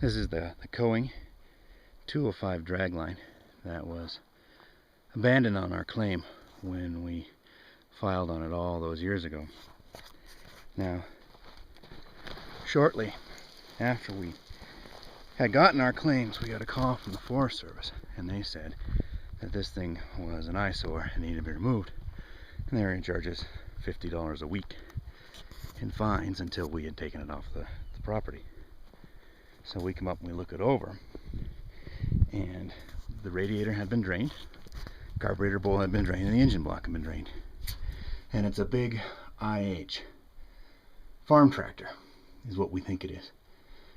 This is the Koehring 205 dragline that was abandoned on our claim when we filed on it all those years ago. Now, shortly after we had gotten our claims, we got a call from the Forest Service, and they said that this thing was an eyesore and needed to be removed, and they were going to charge us $50 a week in fines until we had taken it off the property. So we come up and we look it over, and the radiator had been drained, carburetor bowl had been drained, and the engine block had been drained. And it's a big IH farm tractor is what we think it is.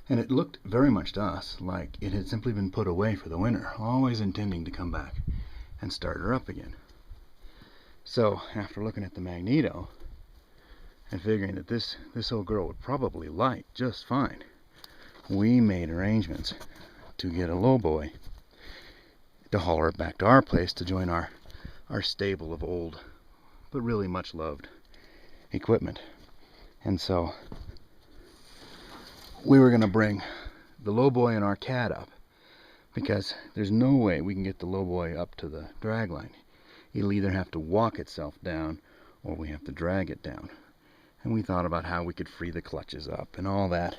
And it looked very much to us like it had simply been put away for the winter, always intending to come back and start her up again. So after looking at the magneto and figuring that this old girl would probably light just fine, we made arrangements to get a lowboy to haul her back to our place to join our stable of old but really much loved equipment. And so we were going to bring the lowboy and our cat up, because there's no way we can get the lowboy up to the dragline. It'll either have to walk itself down or we have to drag it down. And we thought about how we could free the clutches up and all that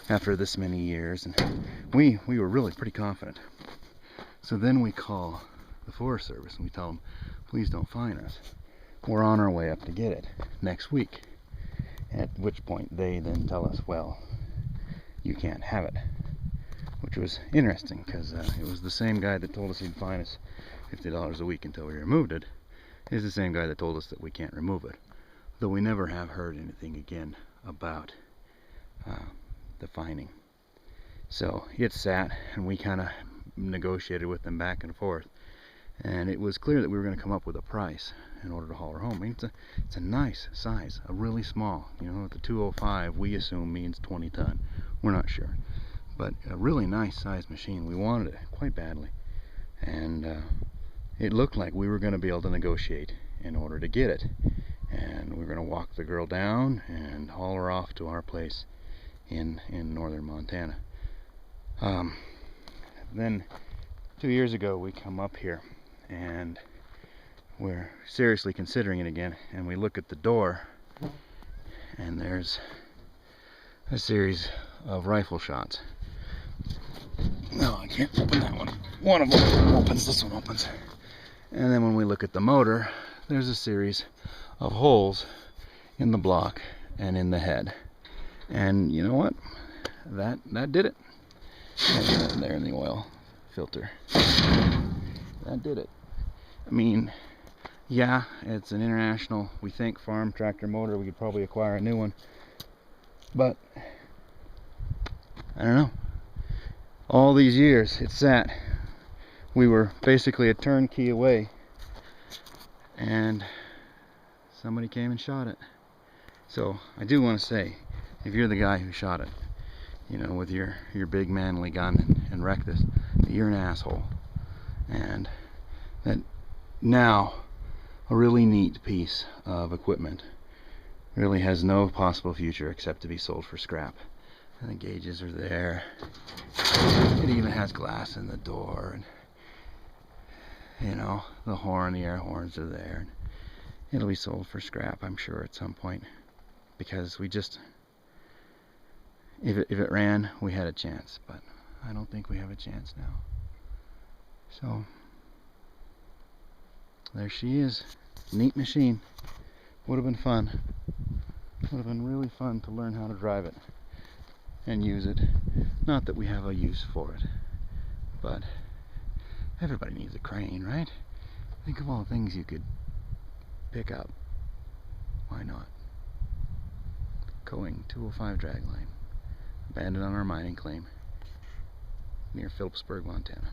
after this many years, and we were really pretty confident. So then we call the Forest Service and we tell them, please don't fine us. We're on our way up to get it next week. At which point they then tell us, well, you can't have it. Which was interesting, because it was the same guy that told us he'd fine us $50 a week until we removed it, is the same guy that told us that we can't remove it. Though we never have heard anything again about the fining. So it sat, and we kind of negotiated with them back and forth, and it was clear that we were going to come up with a price in order to haul her home. I mean, it's a nice size, a really small, you know, the 205 we assume means 20 ton. We're not sure, but a really nice size machine. We wanted it quite badly, and it looked like we were going to be able to negotiate in order to get it, and we were going to walk the girl down and haul her off to our place in northern Montana. Then 2 years ago we come up here and we're seriously considering it again, and we look at the door and there's a series of rifle shots. No, I can't open that one. One of them opens, this one opens. And then when we look at the motor, there's a series of holes in the block and in the head. And you know what? That did it. And there in the oil filter. That did it. I mean, yeah, it's an international, we think, farm tractor motor. We could probably acquire a new one. But I don't know. All these years it sat. We were basically a turnkey away, and somebody came and shot it. So I do want to say, if you're the guy who shot it, you know, with your big manly gun and wrecked this, that you're an asshole, and that now a really neat piece of equipment really has no possible future except to be sold for scrap. And the gauges are there. It even has glass in the door, and you know, the horn, the air horns are there. It'll be sold for scrap, I'm sure, at some point, because we just, if it ran, we had a chance, but I don't think we have a chance now. So there she is. Neat machine. Would have been fun. Would have been really fun to learn how to drive it and use it. Not that we have a use for it, but everybody needs a crane, right? Think of all the things you could pick up. Why not? Koehring 205 dragline, abandoned on our mining claim near Phillipsburg, Montana.